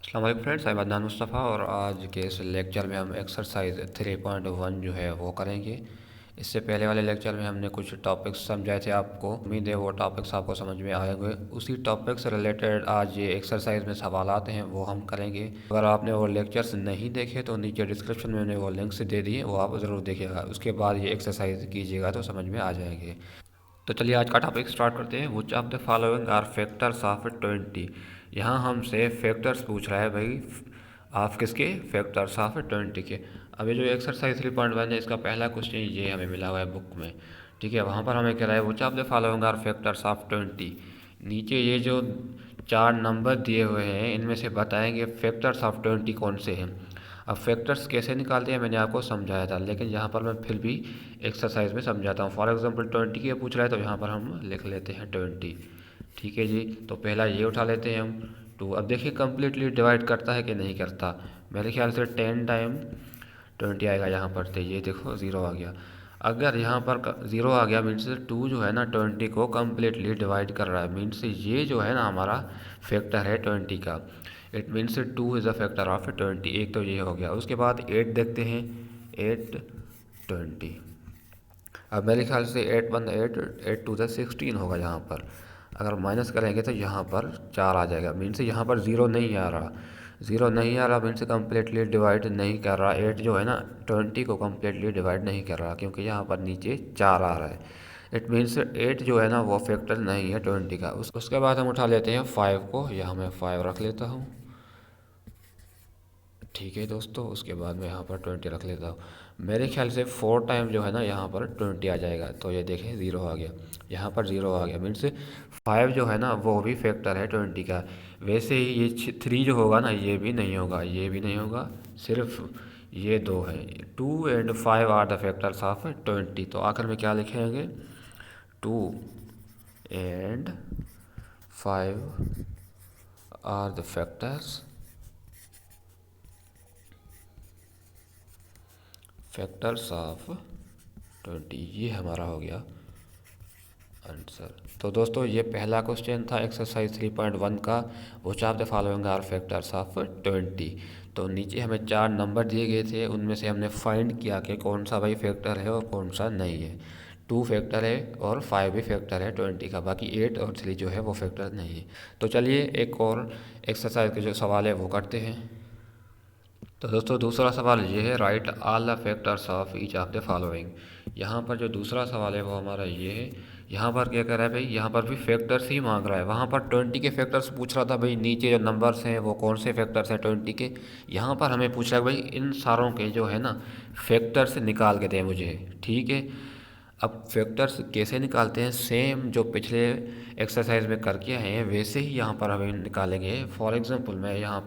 अस्सलाम वालेकुम फ्रेंड्स, मैं अदनान मुस्तफ़ा और आज के इस लेक्चर में हम एक्सरसाइज 3.1 जो है वो करेंगे। इससे पहले वाले लेक्चर में हमने कुछ टॉपिक्स समझाए थे आपको। उम्मीद है वो टॉपिक्स आपको समझ में आए हुए। उसी टॉपिक से रिलेटेड आज ये एक्सरसाइज में सवालात हैं वो हम करेंगे। अगर आपने वो लेक्चर्स नहीं देखे तो नीचे डिस्क्रिप्शन में मैंने वो लिंक्स दे दिए, वो आप ज़रूर देखिएगा। उसके बाद ये एक्सरसाइज कीजिएगा तो समझ में आ जाएंगे। तो चलिए आज का टॉपिक स्टार्ट करते हैं। Which of the following are factors of 20। यहाँ हमसे फैक्टर्स पूछ रहा है भाई, आप किसके? फैक्टर्स ऑफ 20 के। अब ये जो एक्सरसाइज 3.1 है इसका पहला क्वेश्चन ये हमें मिला हुआ है बुक में, ठीक है। वहाँ पर हमें कह रहा है which of the following are factors of 20। नीचे ये जो 4 नंबर दिए हुए हैं इनमें से बताएंगे फैक्टर्स ऑफ 20 कौन से हैं। अब फैक्टर्स कैसे निकालते हैं मैंने आपको समझाया था, लेकिन यहाँ पर मैं फिर भी एक्सरसाइज में समझाता हूँ। फॉर एग्जांपल 20 के पूछ रहा है तो यहाँ पर हम लिख लेते हैं 20, ठीक है जी। तो पहला ये उठा लेते हैं हम 2। अब देखिए कम्प्लीटली डिवाइड करता है कि नहीं करता। मेरे ख्याल से 10 टाइम 20 आएगा यहाँ पर, तो ये देखो 0 आ गया। अगर यहाँ पर 0 आ गया मीन्स 2 जो है ना 20 को कम्प्लीटली डिवाइड कर रहा है, मीन्स ये जो है ना हमारा फैक्टर है 20 का। It means 2 is a factor of 20। एक तो ये हो गया। उसके बाद 8 देखते हैं, 8 20। अब मेरे ख्याल से 8 1 8, 8 2 16 होगा यहाँ पर। अगर माइनस करेंगे तो यहाँ पर 4 आ जाएगा, मीन्स यहाँ पर 0 नहीं आ रहा। 0 नहीं आ रहा मीन्स कम्प्लीटली डिवाइड नहीं कर रहा। 8 जो है ना 20 को कम्प्लीटली डिवाइड नहीं कर रहा, क्योंकि यहाँ पर नीचे 4 आ रहा है। इट मीन्स 8 जो है ना वो फैक्टर नहीं है 20 का। उसके बाद हम उठा लेते हैं 5 को। यहाँ मैं 5 रख लेता हूँ, ठीक है दोस्तों। उसके बाद मैं यहाँ पर 20 रख लेता हूँ। मेरे ख्याल से 4 टाइम जो है ना यहाँ पर 20 आ जाएगा, तो ये देखें 0 आ गया, यहाँ पर 0 आ गया। मीन्स 5 जो है ना वो भी फैक्टर है 20 का। वैसे ही ये 3 जो होगा ना ये भी नहीं होगा, ये भी नहीं होगा, सिर्फ ये 2 है। 2 and 5 are the factors of 20। तो आखिर में क्या लिखेंगे? 2 and 5 are the factors of 20। ये हमारा हो गया आंसर। तो दोस्तों ये पहला क्वेश्चन था एक्सरसाइज 3.1 का, which of the following are factors of 20। तो नीचे हमें 4 नंबर दिए गए थे, उनमें से हमने फाइंड किया कि कौन सा भाई फैक्टर है और कौन सा नहीं है। 2 फैक्टर है और 5 भी फैक्टर है 20 का, बाकी 8 और 3 जो है वो फैक्टर नहीं है। तो चलिए एक और एक्सरसाइज के जो सवाल है वो करते हैं। तो दोस्तों दूसरा सवाल ये है, right all the factors of each of the following. यहाँ पर जो दूसरा सवाल है वो हमारा ये है। यहाँ पर क्या कर रहा है भाई, यहाँ पर भी फैक्टर्स ही मांग रहा है। वहाँ पर 20 के फैक्टर्स पूछ रहा था भाई, नीचे जो नंबर्स हैं वो कौन से फैक्टर्स हैं 20 के। यहाँ पर हमें पूछ रहा है भाई इन सारों के जो है ना फैक्टर्स निकाल के दें मुझे, ठीक है। अब फैक्टर्स कैसे निकालते हैं, सेम जो पिछले एक्सरसाइज में करके आए हैं वैसे ही यहाँ पर हमें निकालेंगे। फॉर एग्जांपल मैं यहाँ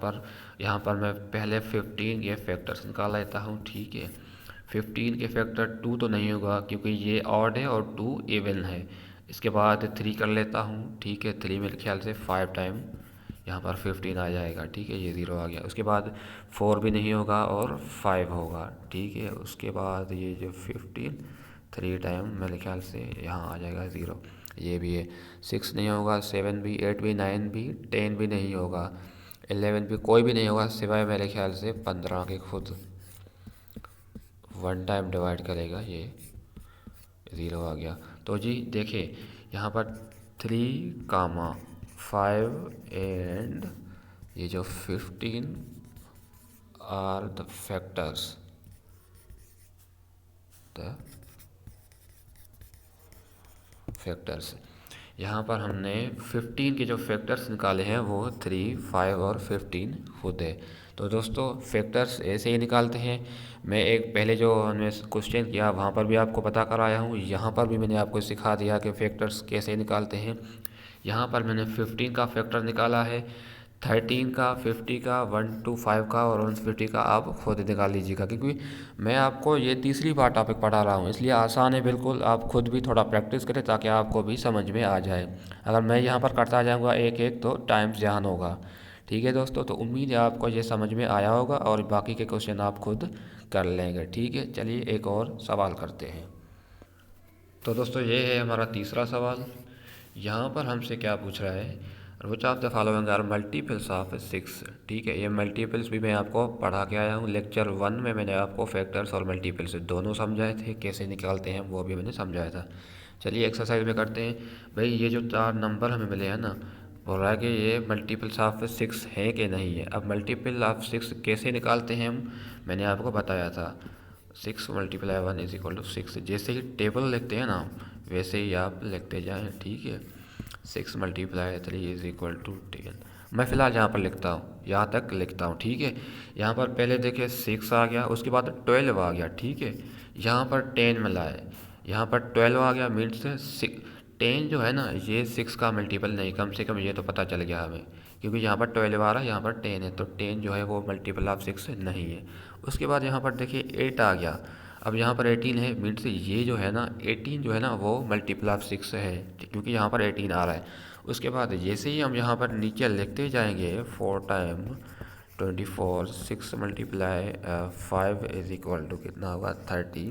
पर मैं पहले 15 के फैक्टर्स निकाल लेता हूँ, ठीक है। 15 के फैक्टर 2 तो नहीं होगा क्योंकि ये ऑड है और 2 इवन है। इसके बाद 3 कर लेता हूँ, ठीक है। 3 मेरे ख्याल से 5 टाइम यहाँ पर 15 आ जाएगा, ठीक है। ये 0 आ गया। उसके बाद 4 भी नहीं होगा और 5 होगा, ठीक है। उसके बाद ये जो 15 3 टाइम मेरे ख्याल से यहाँ आ जाएगा 0, ये भी है। 6 नहीं होगा, 7 भी, 8 भी, 9 भी, 10 भी नहीं होगा, 11 भी, कोई भी नहीं होगा सिवाय मेरे ख्याल से 15 के। खुद 1 टाइम डिवाइड करेगा, ये 0 आ गया। तो जी देखिए यहाँ पर 3, 5 एंड ये जो 15 आर द फैक्टर्स। यहाँ पर हमने 15 के जो फैक्टर्स निकाले हैं वो 3, 5 और 15 खुद है। तो दोस्तों फैक्टर्स ऐसे ही निकालते हैं। मैं एक पहले जो हमने क्वेश्चन किया वहाँ पर भी आपको बता कर आया हूँ, यहाँ पर भी मैंने आपको सिखा दिया कि फैक्टर्स कैसे निकालते हैं। यहाँ पर मैंने 15 का फैक्टर निकाला है, 13 का, 50 का, 1 to 5 का और 150 का आप खुद निकाल लीजिएगा, क्योंकि मैं आपको ये तीसरी बार टॉपिक पढ़ा रहा हूँ इसलिए आसान है बिल्कुल। आप खुद भी थोड़ा प्रैक्टिस करें ताकि आपको भी समझ में आ जाए। अगर मैं यहाँ पर करता जाऊँगा एक एक तो टाइम ज़्यादा होगा, ठीक है दोस्तों। तो उम्मीद है आपको ये समझ में आया होगा और बाकी के क्वेश्चन आप खुद कर लेंगे, ठीक है। चलिए एक और सवाल करते हैं। तो दोस्तों ये है हमारा तीसरा सवाल। यहाँ पर हमसे क्या पूछ रहा है, which of the following are multiples of 6। ठीक है, ये मल्टीपल्स भी मैं आपको पढ़ा के आया हूँ। लेक्चर 1 में मैंने आपको फैक्टर्स और मल्टीपल्स दोनों समझाए थे, कैसे निकालते हैं वो भी मैंने समझाया था। चलिए एक्सरसाइज में करते हैं। भाई ये जो 4 नंबर हमें मिले हैं ना, बोल रहा है कि ये मल्टीपल्स ऑफ 6 है कि नहीं है। अब मल्टीपल ऑफ 6 कैसे निकालते हैं हम, मैंने आपको बताया था। 6 मल्टीप्लाई 1 इज इक्वल टू 6। जैसे ही टेबल लिखते हैं ना वैसे ही आप लिखते जाएं। ठीक है, 6 मल्टीप्लाई 3 इज इक्वल टू 10। मैं फ़िलहाल यहाँ पर लिखता हूँ, यहाँ तक लिखता हूँ। ठीक है, यहाँ पर पहले देखिए 6 आ गया, उसके बाद 12 आ गया। ठीक है, यहाँ पर 10 मिला है, यहाँ पर 12 आ गया। मीन्स 10 जो है ना ये 6 का मल्टीपल नहीं, कम से कम ये तो पता चल गया हमें, क्योंकि यहाँ पर 12 आ रहा है, यहाँ पर 10 है, तो 10 जो है वो मल्टीपल ऑफ 6 नहीं है। उसके बाद यहाँ पर देखिए 8 आ गया। अब यहाँ पर 18 है, मीन्स ये जो है ना 18 जो है ना वो मल्टीपल ऑफ 6 है, क्योंकि यहाँ पर 18 आ रहा है। उसके बाद जैसे ही हम यहाँ पर नीचे लिखते जाएंगे 4 times 24, 6 multiply 5 is equal to कितना होगा 30।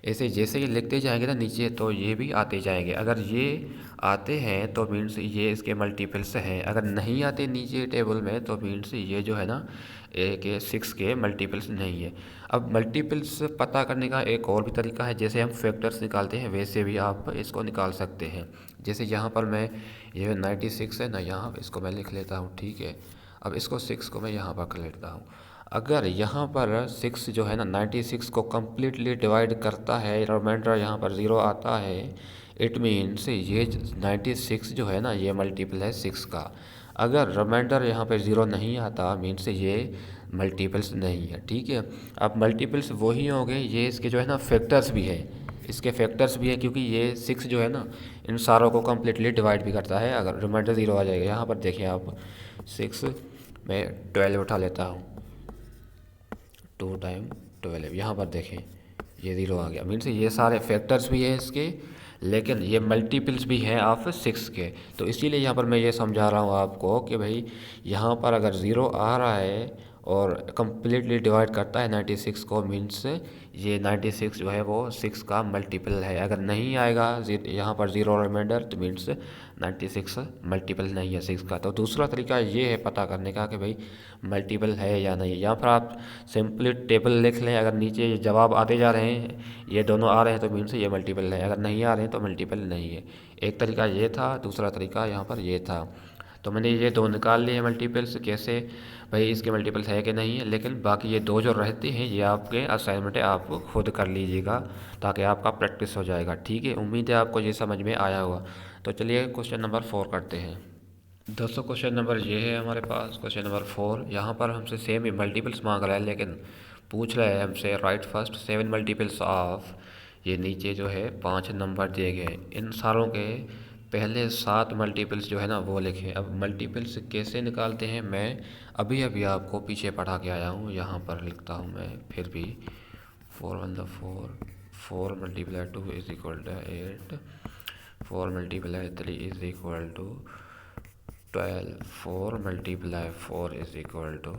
ऐसे जैसे ही लिखते जाएंगे ना नीचे तो ये भी आते जाएंगे। अगर ये आते हैं तो मीन्स ये इसके मल्टीपल्स हैं, अगर नहीं आते नीचे टेबल में तो मीन्स ये जो है ना के 6 के मल्टीपल्स नहीं है। अब मल्टीपल्स पता करने का एक और भी तरीका है, जैसे हम फैक्टर्स निकालते हैं वैसे भी आप इसको निकाल सकते हैं। जैसे यहाँ पर मैं ये 96 है ना, यहाँ इसको मैं लिख लेता हूँ। ठीक है, अब इसको 6 को मैं यहाँ पर कर लेता हूँ। अगर यहाँ पर 6 जो है ना 96 को कम्प्लीटली डिवाइड करता है, रिमाइंडर यहाँ पर 0 आता है, इट मीन्स ये 96 जो है ना ये मल्टीपल है 6 का। अगर रिमाइंडर यहाँ पर 0 नहीं आता मीन्स ये मल्टीपल्स नहीं है। ठीक है, अब मल्टीपल्स वही हो गए, ये इसके जो है ना फैक्टर्स भी है, इसके फैक्टर्स भी है, क्योंकि ये 6 जो है ना इन सारों को कम्प्लीटली डिवाइड भी करता है। अगर रिमाइंडर 0 आ जाएगा, यहाँ पर देखिए आप 6 मैं 12 उठा लेता हूँ, 2 टाइम 12, यहाँ पर देखें ये 0 आ गया। मीन्स ये सारे फैक्टर्स भी हैं इसके, लेकिन ये मल्टीपल्स भी हैं ऑफ 6 के। तो इसीलिए यहाँ पर मैं ये समझा रहा हूँ आपको कि भाई यहाँ पर अगर 0 आ रहा है और कम्प्लीटली डिवाइड करता है 96 को, मीन्स ये 96 जो है वो 6 का मल्टीपल है। अगर नहीं आएगा यहाँ पर 0 रिमाइंडर तो मीन्स 96 मल्टीपल नहीं है 6 का। तो दूसरा तरीका ये है पता करने का कि भाई मल्टीपल है या नहीं। यहाँ पर आप सिंपली टेबल लिख लें, अगर नीचे जवाब आते जा रहे हैं ये दोनों आ रहे हैं तो मीन्स ये मल्टीपल है, अगर नहीं आ रहे हैं तो मल्टीपल नहीं है। एक तरीका ये था, दूसरा तरीका यहाँ पर ये था। तो मैंने ये दो निकाल लिए मल्टीपल्स, कैसे भाई इसके मल्टीपल्स है कि नहीं है, लेकिन बाकी ये दो जो रहते हैं ये आपके असाइनमेंट है, आप खुद कर लीजिएगा ताकि आपका प्रैक्टिस हो जाएगा। ठीक है, उम्मीद है आपको ये समझ में आया होगा। तो चलिए क्वेश्चन नंबर 4 करते हैं। दोस्तों क्वेश्चन नंबर ये है हमारे पास, क्वेश्चन नंबर 4। यहाँ पर हमसे सेम ही मल्टीपल्स मांग रहा है, लेकिन पूछ रहा है हमसे राइट फर्स्ट 7 मल्टीपल्स ऑफ, ये नीचे जो है 5 नंबर दिए गए, इन सारों के पहले 7 मल्टीपल्स जो है ना वो लिखें। अब मल्टीपल्स कैसे निकालते हैं मैं अभी अभी आपको पीछे पढ़ा के आया हूँ, यहाँ पर लिखता हूँ मैं फिर भी। 4 1 द 4, 4 multiply 2 is equal to 8, 4 multiply 3 is equal to 12, 4 multiply 4 is equal to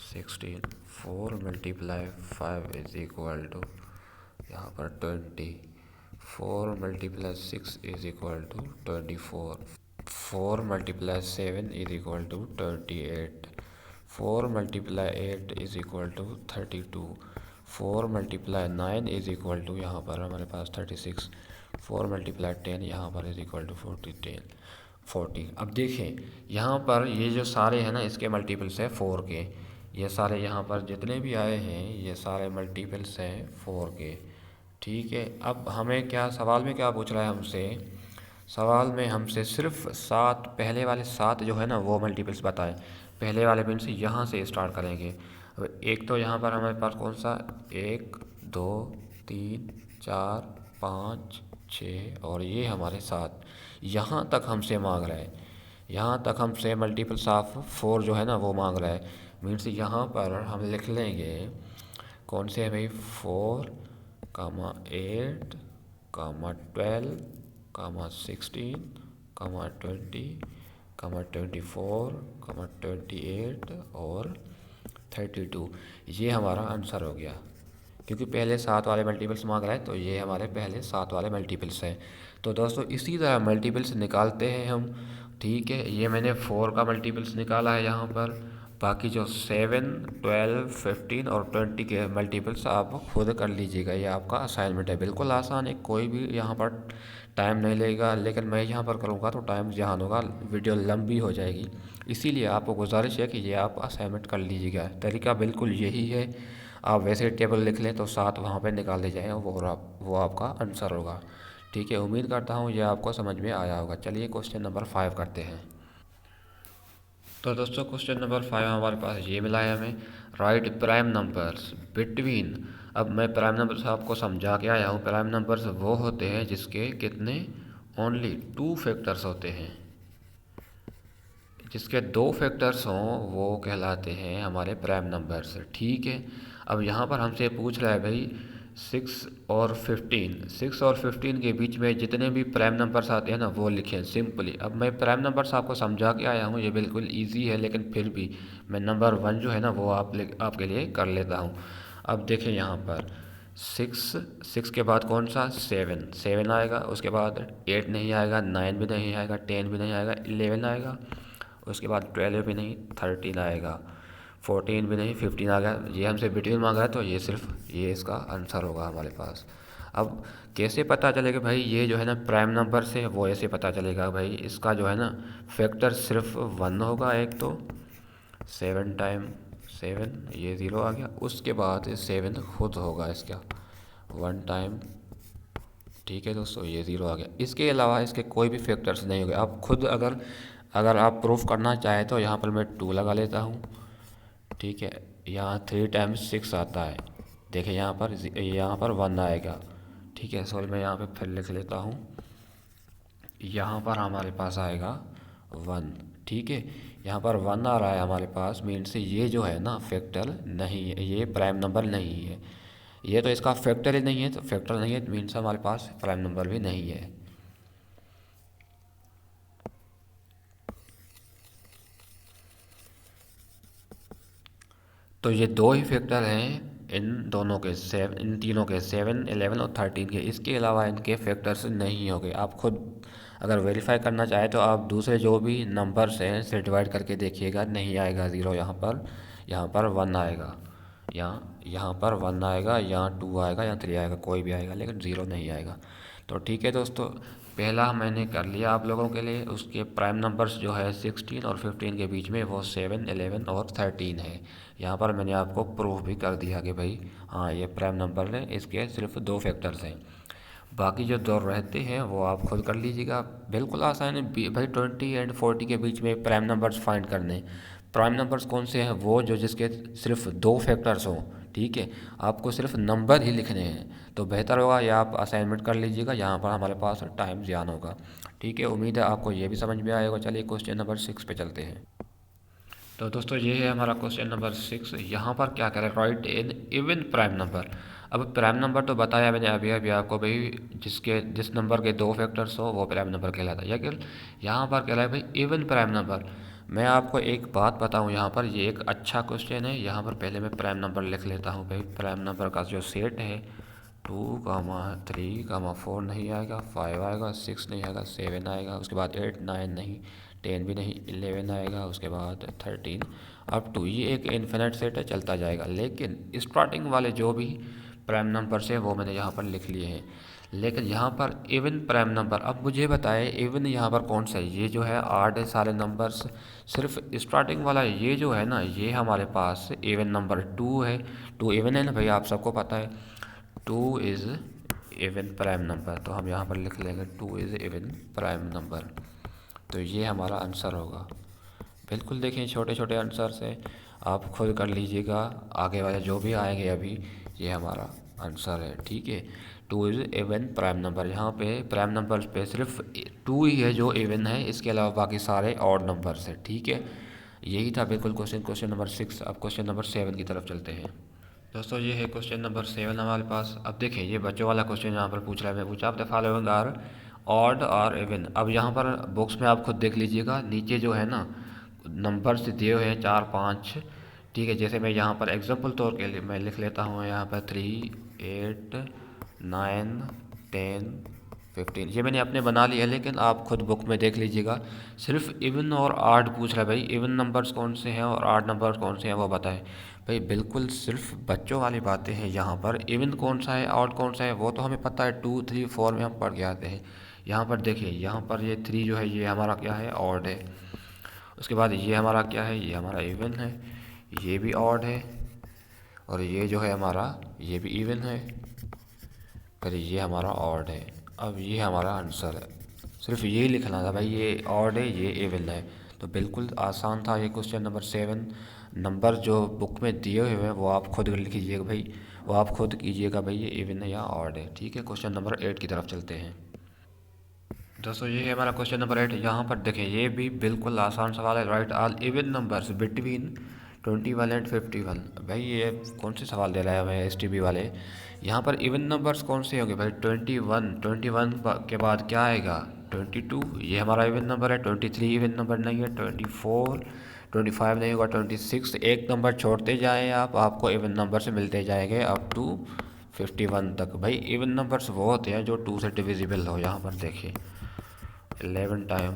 16, 4 multiply 5 is equal to यहाँ पर 20, 4 multiply 6 is equal to 24, 4 multiply 7 is equal to 28, 4 multiply 8 is equal to 32, 4 multiply 9 is equal to यहाँ पर हमारे पास 36, 4 multiply 10 यहाँ पर is equal to 40। अब देखें यहाँ पर ये जो सारे हैं ना इसके मल्टीपल्स है 4 के, ये सारे यहाँ पर जितने भी आए हैं ये सारे मल्टीपल्स हैं 4 के। ठीक है, अब हमें क्या सवाल में क्या पूछ रहा है हमसे, सवाल में हमसे सिर्फ 7 पहले वाले 7 जो है ना वो मल्टीपल्स बताएं। पहले वाले मीन्स यहाँ से स्टार्ट करेंगे। अब एक तो यहाँ पर हमारे पास कौन सा 1 2 3 4 5 6 और ये हमारे 7, यहाँ तक हमसे मांग रहा है, यहाँ तक हमसे मल्टीपल्स ऑफ 4 जो है ना वो मांग रहा है। मीन्स यहाँ पर हम लिख लेंगे कौन से है भाई 4 कामा 8 कामा 12 कामा 16 कामा 20 कामा 24 कामा 28 और 32। ये हमारा आंसर हो गया, क्योंकि पहले 7 वाले मल्टीपल्स मांग रहा है तो ये हमारे पहले 7 वाले मल्टीपल्स हैं। तो दोस्तों इसी तरह मल्टीपल्स निकालते हैं हम ठीक है, ये मैंने 4 का मल्टीपल्स निकाला है यहाँ पर। बाकी जो 7, 12, 15 और 20 के मल्टीपल्स आप खुद कर लीजिएगा। ये आपका असाइनमेंट है, बिल्कुल आसान है, कोई भी यहाँ पर टाइम नहीं लगेगा। लेकिन मैं यहाँ पर करूँगा तो टाइम ज़्यादा होगा, वीडियो लंबी हो जाएगी। इसीलिए आपको गुजारिश है कि ये आप असाइनमेंट कर लीजिएगा। तरीका बिल्कुल यही है, आप वैसे टेबल लिख लें तो 7 वहाँ पर निकाल ले जाएँ, वो आपका आंसर होगा। ठीक है, उम्मीद करता हूँ ये आपको समझ में आया होगा। चलिए क्वेश्चन नंबर 5 करते हैं। तो दोस्तों क्वेश्चन नंबर 5 हमारे पास ये मिला है हमें, राइट प्राइम नंबर्स बिटवीन। अब मैं प्राइम नंबर्स आपको समझा के आया हूँ। प्राइम नंबर्स वो होते हैं जिसके कितने ओनली 2 फैक्टर्स होते हैं, जिसके 2 फैक्टर्स हों वो कहलाते हैं हमारे प्राइम नंबर्स। ठीक है, अब यहाँ पर हमसे पूछ रहा है भाई 6 और 15 के बीच में जितने भी प्राइम नंबर्स आते हैं ना वो लिखें सिंपली। अब मैं प्राइम नंबर्स आपको समझा के आया हूँ, ये बिल्कुल इजी है, लेकिन फिर भी मैं नंबर 1 जो है ना वो आपके लिए कर लेता हूँ। अब देखें यहाँ पर 6 के बाद कौन सा 7 आएगा, उसके बाद 8 नहीं आएगा, 9 भी नहीं आएगा, 10 भी नहीं आएगा, 11 आएगा, उसके बाद 12 भी नहीं, 13 आएगा, 14 भी नहीं, 15 आ गया। ये हमसे बिटवीन मांगा है तो ये सिर्फ ये इसका आंसर होगा हमारे पास। अब कैसे पता चलेगा भाई ये जो है ना प्राइम नंबर से, वो ऐसे पता चलेगा भाई इसका जो है ना फैक्टर सिर्फ 1 होगा। एक तो 7 टाइम 7 ये 0 आ गया, उसके बाद 7 खुद होगा इसका 1 टाइम। ठीक है दोस्तों, ये 0 आ गया। इसके अलावा इसके कोई भी फैक्टर्स नहीं होंगे। आप खुद अगर अगर आप प्रूफ करना चाहें तो यहाँ पर मैं 2 लगा लेता हूँ। ठीक है, यहाँ 3 टाइम्स 6 आता है। देखिए यहाँ पर 1 आएगा। ठीक है, सॉरी मैं यहाँ पे फिर लिख लेता हूँ। यहाँ पर हमारे पास आएगा 1। ठीक है, यहाँ पर 1 आ रहा है हमारे पास, मीन्स ये जो है ना फैक्टर नहीं है, ये प्राइम नंबर नहीं है। ये तो इसका फैक्टर ही नहीं है, तो फैक्टर नहीं है मीन्स हमारे पास प्राइम नंबर भी नहीं है। तो ये 2 ही फैक्टर हैं इन तीनों के 7, 11 और 13 के। इसके अलावा इनके फैक्टर्स नहीं होंगे। आप खुद अगर वेरीफाई करना चाहें तो आप दूसरे जो भी नंबर्स हैं से डिवाइड करके देखिएगा, नहीं आएगा 0 यहाँ पर 1 आएगा, यहाँ पर 1 आएगा, यहाँ 2 आएगा, यहाँ 3 आएगा, कोई भी आएगा, लेकिन 0 नहीं आएगा। तो ठीक है दोस्तों, पहला मैंने कर लिया आप लोगों के लिए। उसके प्राइम नंबर्स जो है 16 और 15 के बीच में वो 7, 11 और 13 है। यहाँ पर मैंने आपको प्रूफ भी कर दिया कि भाई हाँ ये प्राइम नंबर है, इसके सिर्फ 2 फैक्टर्स हैं। बाकी जो 2 रहते हैं वो आप खुद कर लीजिएगा, बिल्कुल आसान है भाई। 20 एंड 40 के बीच में प्राइम नंबर्स फाइंड करने। प्राइम नंबर्स कौन से हैं, वो जो जिसके सिर्फ 2 फैक्टर्स हों। ठीक है, आपको सिर्फ नंबर ही लिखने हैं, तो बेहतर होगा या आप असाइनमेंट कर लीजिएगा, यहाँ पर हमारे पास टाइम ज़्यादा होगा। ठीक है, उम्मीद है आपको ये भी समझ में आएगा। चलिए क्वेश्चन नंबर 6 पे चलते हैं। तो दोस्तों ये है हमारा क्वेश्चन नंबर 6। यहाँ पर क्या करें, write an even prime number. अब प्राइम नंबर तो बताया मैंने अभी अभी आपको भाई, जिस नंबर के 2 फैक्टर्स हो वो प्राइम नंबर कहलाता है। या यहाँ पर कह रहा है भाई इवन प्राइम नंबर। मैं आपको एक बात बताऊँ, यहाँ पर ये एक अच्छा क्वेश्चन है। यहाँ पर पहले मैं प्राइम नंबर लिख लेता हूँ भाई। प्राइम नंबर का जो सेट है 2, 3, 4 नहीं आएगा, 5 आएगा, 6 नहीं आएगा, 7 आएगा, उसके बाद 8, 9 नहीं, 10 भी नहीं, 11 आएगा, उसके बाद 13 अप टू। ये एक इन्फिनिट सेट है, चलता जाएगा। लेकिन स्टार्टिंग वाले जो भी प्राइम नंबर्स हैं वो मैंने यहाँ पर लिख लिए हैं। लेकिन यहाँ पर इवन प्राइम नंबर, अब मुझे बताए इवन यहाँ पर कौन सा है। ये जो है 8 है सारे नंबर्स, सिर्फ स्टार्टिंग वाला ये जो है ना ये हमारे पास इवन नंबर 2 है। 2 इवन है ना भाई, आप सबको पता है 2 इज़ इवन प्राइम नंबर। तो हम यहाँ पर लिख लेंगे 2 इज़ इवन प्राइम नंबर। तो ये हमारा आंसर होगा। बिल्कुल देखें, छोटे छोटे आंसर से आप खुद कर लीजिएगा, आगे वाले जो भी आएंगे अभी ये हमारा आंसर है। ठीक है, 2 इज़ इवन प्राइम नंबर। यहाँ पे प्राइम नंबर पे सिर्फ 2 ही है जो इवन है, इसके अलावा बाकी सारे ऑड नंबर्स हैं। ठीक है, यही था बिल्कुल क्वेश्चन नंबर 6। अब क्वेश्चन नंबर 7 की तरफ चलते हैं। दोस्तों ये है क्वेश्चन नंबर 7 हमारे पास। अब देखिए ये बच्चों वाला क्वेश्चन यहाँ पर पूछ रहा है। मैं पूछा आप द फॉलोइंग आर ऑड और इवन। अब यहाँ पर बॉक्स में आप खुद देख लीजिएगा, नीचे जो है ना नंबर्स दिए हुए हैं 4, 5। ठीक है, जैसे मैं यहाँ पर एग्जांपल तौर के लिए मैं लिख लेता हूँ यहाँ पर 3, 8, 9, 10, 15 ये मैंने अपने बना लिया है, लेकिन आप खुद बुक में देख लीजिएगा। सिर्फ इवन और आड पूछ रहा है भाई, इवन नंबर्स कौन से हैं और आड नंबर्स कौन से हैं वो बताएं। भाई बिल्कुल सिर्फ बच्चों वाली बातें हैं यहाँ पर। इवन कौन सा है, आड कौन सा है, वो तो हमें पता है, 2 3 4 में हम पढ़ के आते हैं। यहाँ पर देखिए, यहाँ पर ये 3 जो है ये हमारा क्या है, ऑड है। उसके बाद ये हमारा क्या है, ये हमारा इवन है, ये भी ऑड है, और ये जो है हमारा ये भी इवन है, फिर ये हमारा ऑड है। अब ये हमारा आंसर है। सिर्फ ये लिखना था भाई, ये ऑड है ये इवन है। तो बिल्कुल आसान था ये क्वेश्चन नंबर 7। नंबर जो बुक में दिए हुए हैं वो आप खुद लिख लीजिएगा भाई, वो आप खुद कीजिएगा भाई, ये इवन है या ऑड है। ठीक है, क्वेश्चन नंबर 8 की तरफ चलते हैं। दोस्तों ये है हमारा क्वेश्चन नंबर 8। यहाँ पर देखें, ये भी बिल्कुल आसान सवाल है। Right all even numbers between 21 and 51। भाई ये कौन से सवाल दे रहा है हमें STB वाले। यहाँ पर इवन नंबर्स कौन से होंगे भाई, 21 के बाद क्या आएगा, 22, ये हमारा इवन नंबर है। 23 इवन नंबर नहीं है। 24 25 नहीं होगा। 26, एक नंबर छोड़ते जाएँ आप, आपको इवन नंबर से मिलते जाएंगे अप टू 51 तक। भाई इवन नंबर्स वो होते हैं जो 2 से डिविजिबल हो। यहाँ पर देखिए 11 टाइम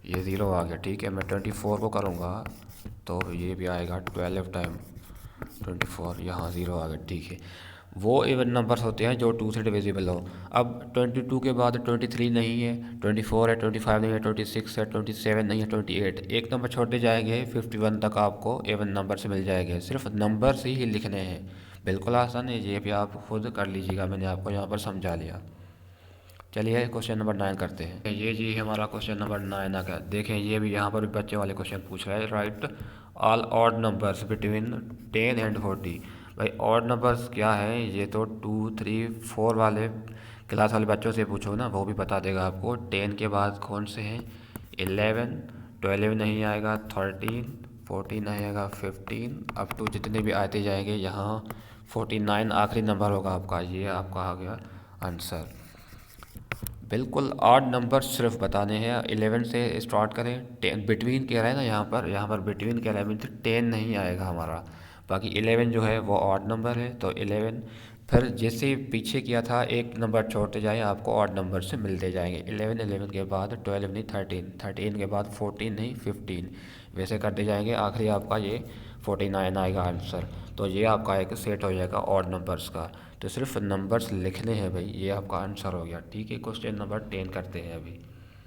ये 0 आ गया। ठीक है, मैं 24 को करूँगा तो ये भी आएगा 12 टाइम 24, यहाँ 0 आ गया। ठीक है, वो इवन नंबर्स होते हैं जो 2 से डिविजिबल हो। अब 22 के बाद 23 नहीं है, 24 है, 25 नहीं है, 26 है, 27 नहीं है, 28, एक नंबर छोड़ते जाएंगे 51 तक आपको इवन नंबर से मिल जाएंगे। सिर्फ नंबर से ही लिखने हैं, बिल्कुल आसान है, ये भी आप खुद कर लीजिएगा, मैंने आपको यहाँ पर समझा लिया। चलिए क्वेश्चन नंबर 9 करते हैं। ये जी हमारा क्वेश्चन नंबर 9 आ गया। देखें ये भी यहाँ पर भी बच्चे वाले क्वेश्चन पूछ रहा है। Right all odd numbers between 10 and 40। भाई ऑड नंबर्स क्या है, ये तो 2 3 4 वाले क्लास वाले बच्चों से पूछो ना, वो भी बता देगा आपको। 10 के बाद कौन से हैं, 11 12 नहीं आएगा, 13 14 नहीं आएगा, 15 अप टू जितने भी आते जाएंगे, यहाँ 49 आखिरी नंबर होगा आपका। ये आपका आ गया आंसर। बिल्कुल ऑड नंबर सिर्फ बताने हैं। 11 से स्टार्ट करें, 10 बिटवीन कह रहा है ना, यहाँ पर बिटवीन कह रहा है, मीन्स 10 नहीं आएगा हमारा। बाकी 11 जो है वो ऑड नंबर है, तो 11। फिर जैसे पीछे किया था, एक नंबर छोड़ते जाए आपको ऑड नंबर से मिलते जाएंगे। 11 के बाद 12 नहीं 13 के बाद 14 नहीं 15, वैसे करते जाएंगे, आखिरी आपका ये 49 आएगा आंसर। तो ये आपका एक सेट हो जाएगा ऑड नंबर्स का। तो सिर्फ नंबर्स लिखने हैं भाई, ये आपका आंसर हो गया। ठीक है, क्वेश्चन नंबर 10 करते हैं अभी।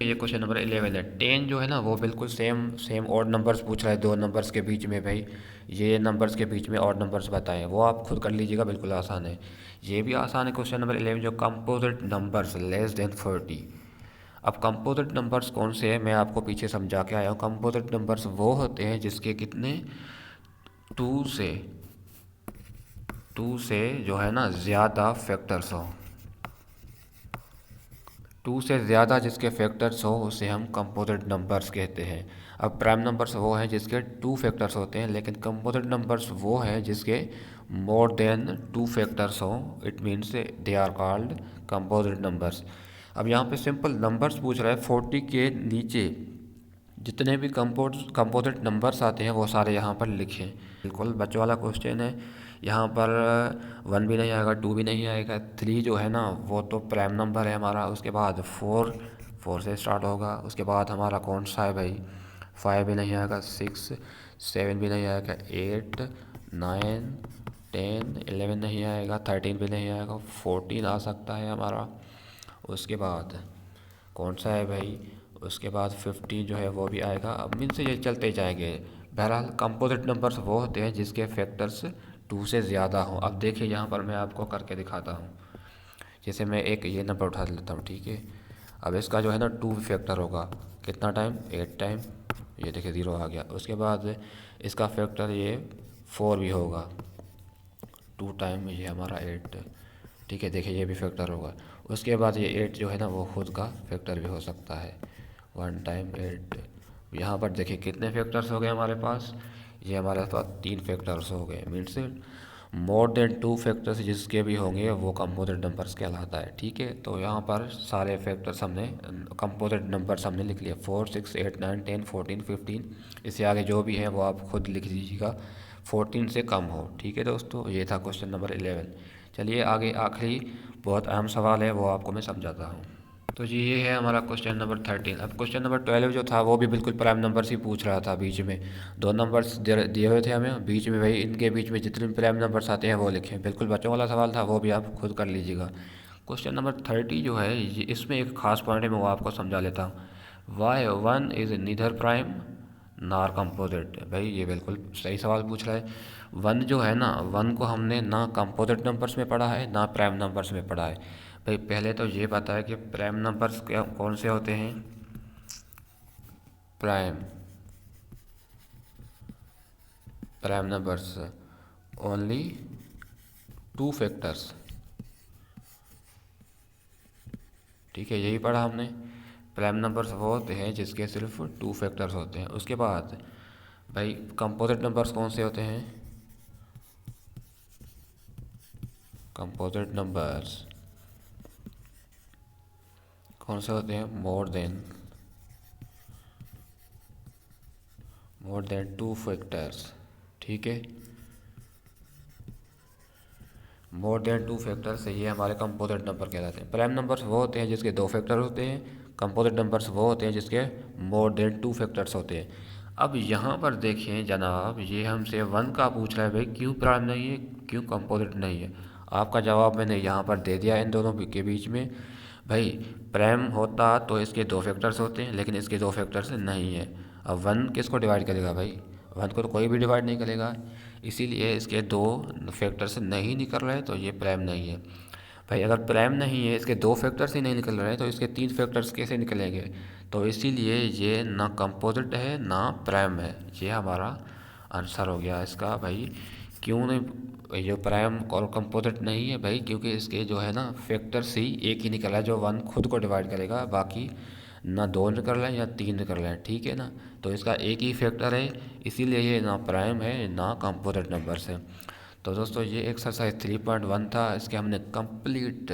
ये क्वेश्चन नंबर 11 है। 10 जो है ना वो बिल्कुल सेम ऑड नंबर्स पूछ रहा है, दो नंबर्स के बीच में। भाई ये नंबर्स के बीच में ऑड नंबर्स बताएं, वो आप खुद कर लीजिएगा, बिल्कुल आसान है। ये भी आसान है क्वेश्चन नंबर 11, जो कंपोजिट नंबर्स लेस देन 40। अब कंपोजिट नंबर्स कौन से हैं, मैं आपको पीछे समझा के आया हूँ। कंपोजिट नंबर्स वो होते हैं जिसके कितने 2 से 2 से जो है ना ज़्यादा फैक्टर्स हो। 2 से ज़्यादा जिसके फैक्टर्स हो उसे हम कंपोजिट नंबर्स कहते हैं। अब प्राइम नंबर्स वो हैं जिसके 2 फैक्टर्स होते हैं, लेकिन कंपोजिट नंबर्स वो हैं जिसके मोर देन 2 फैक्टर्स हो। It means they are called composite numbers. अब यहाँ पे सिंपल नंबर्स पूछ रहा है, 40 के नीचे जितने भी कंपोजिट नंबर्स आते हैं वो सारे यहाँ पर लिखें। बिल्कुल बच्चों वाला क्वेश्चन है। यहाँ पर 1 भी नहीं आएगा, 2 भी नहीं आएगा, 3 जो है ना वो तो प्राइम नंबर है हमारा। उसके बाद 4 से स्टार्ट होगा। उसके बाद हमारा कौन सा है भाई, 5 भी नहीं आएगा, 6 7 भी नहीं आएगा, 8 9 10 11 नहीं आएगा, 13 भी नहीं आएगा, 14 आ सकता है हमारा। उसके बाद कौन सा है भाई, उसके बाद 15 जो है वो भी आएगा। अब मीन से ये चलते जाएंगे। बहरहाल कंपोजिट नंबर्स वो होते हैं जिसके फैक्टर्स 2 से ज़्यादा हों। अब देखिए यहाँ पर मैं आपको करके दिखाता हूँ। जैसे मैं एक ये नंबर उठा लेता हूँ, ठीक है। अब इसका जो है ना 2 फैक्टर होगा, कितना टाइम, 8 टाइम, ये देखिए 0 आ गया। उसके बाद इसका फैक्टर ये 4 भी होगा, 2 टाइम ये हमारा 8, ठीक है। देखिए ये भी फैक्टर होगा। उसके बाद ये 8 जो है ना वो खुद का फैक्टर भी हो सकता है, 1 टाइम 8। यहाँ पर देखिए कितने फैक्टर्स हो गए हमारे पास, ये हमारे पास 3 फैक्टर्स हो गए। मीन्स मोर देन 2 फैक्टर्स जिसके भी होंगे वो कंपोजिट नंबर्स कहलाता है, ठीक है। तो यहाँ पर सारे फैक्टर्स हमने कंपोजिट नंबर्स हमने लिख लिया, 4 6 8 9 10 14 15। इससे आगे जो भी है वो आप खुद लिख लीजिएगा, 14 से कम हो, ठीक है दोस्तों। ये था क्वेश्चन नंबर 11। चलिए आगे आखिरी बहुत अहम सवाल है, वो आपको मैं समझाता हूँ। तो जी ये है हमारा क्वेश्चन नंबर 13। अब क्वेश्चन नंबर 12 जो था वो भी बिल्कुल प्राइम नंबर्स ही पूछ रहा था। बीच में दो नंबर्स दिए हुए थे हमें, बीच में भाई इनके बीच में जितने भी प्राइम नंबर्स आते हैं वो लिखें। बिल्कुल बच्चों वाला सवाल था, वो भी आप खुद कर लीजिएगा। क्वेश्चन नंबर 30 जो है इसमें एक खास पॉइंट है, मैं वो आपको समझा लेता हूँ। Why one is neither prime nor composite. भाई ये बिल्कुल सही सवाल पूछ रहा है। वन जो है ना, वन को हमने ना कंपोजिट नंबर्स में पढ़ा है ना प्राइम नंबर्स में पढ़ा है। भाई पहले तो ये पता है कि प्राइम नंबर्स कौन से होते हैं। Prime prime numbers only two factors, ठीक है, यही पढ़ा हमने। प्राइम नंबर्स वो होते हैं जिसके सिर्फ टू फैक्टर्स होते हैं। उसके बाद भाई कंपोजिट नंबर्स कौन से होते हैं। कंपोजिट नंबर्स कौन से होते हैं, मोर देन टू फैक्टर्स, ठीक है। मोर देन टू फैक्टर्स से ये हमारे कंपोजिट नंबर कहलाते हैं। प्राइम नंबर्स वो होते हैं जिसके दो फैक्टर होते हैं, कंपोजिट नंबर्स वो होते हैं जिसके मोर देन टू फैक्टर्स होते हैं। अब यहाँ पर देखें जनाब, ये हमसे वन का पूछ रहा है, भाई क्यों प्राइम नहीं है, क्यों कंपोजिट नहीं है। आपका जवाब मैंने यहाँ पर दे दिया इन दोनों के बीच में। भाई प्राइम होता तो इसके दो फैक्टर्स होते हैं, लेकिन इसके दो फैक्टर्स नहीं है। अब वन किसको डिवाइड करेगा भाई, वन को तो कोई भी डिवाइड नहीं करेगा, इसीलिए इसके दो फैक्टर से नहीं निकल रहे, तो ये प्राइम नहीं है। भाई अगर प्राइम नहीं है, इसके दो फैक्टर्स ही नहीं निकल रहे, तो इसके तीन फैक्टर्स कैसे निकलेंगे। तो इसीलिए ये ना कंपोजिट है ना प्राइम है। ये हमारा आंसर हो गया इसका। भाई क्यों नहीं जो प्राइम और कंपोजिट नहीं है, भाई क्योंकि इसके जो है ना फैक्टर्स ही एक ही निकला है जो वन खुद को डिवाइड करेगा, बाकी ना दो निकल रहे हैं या तीन निकल रहे हैं, ठीक है ना। तो इसका एक ही फैक्टर है, इसीलिए ये ना प्राइम है ना कंपोजिट नंबर्स है। तो दोस्तों ये एक्सरसाइज 3.1 था, इसके हमने कंप्लीट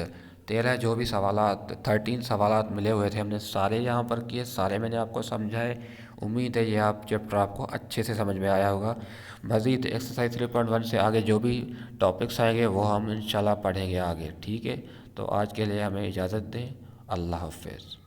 13 जो भी सवालात 13 सवालात मिले हुए थे हमने सारे यहाँ पर किए, सारे मैंने आपको समझाए। उम्मीद है ये आप चैप्टर आपको अच्छे से समझ में आया होगा। मज़ीद एक्सरसाइज 3.1 से आगे जो भी टॉपिक्स आएंगे वो हम इंशाल्लाह पढ़ेंगे आगे, ठीक है। तो आज के लिए हमें इजाज़त दें, अल्लाह हाफ़िज़।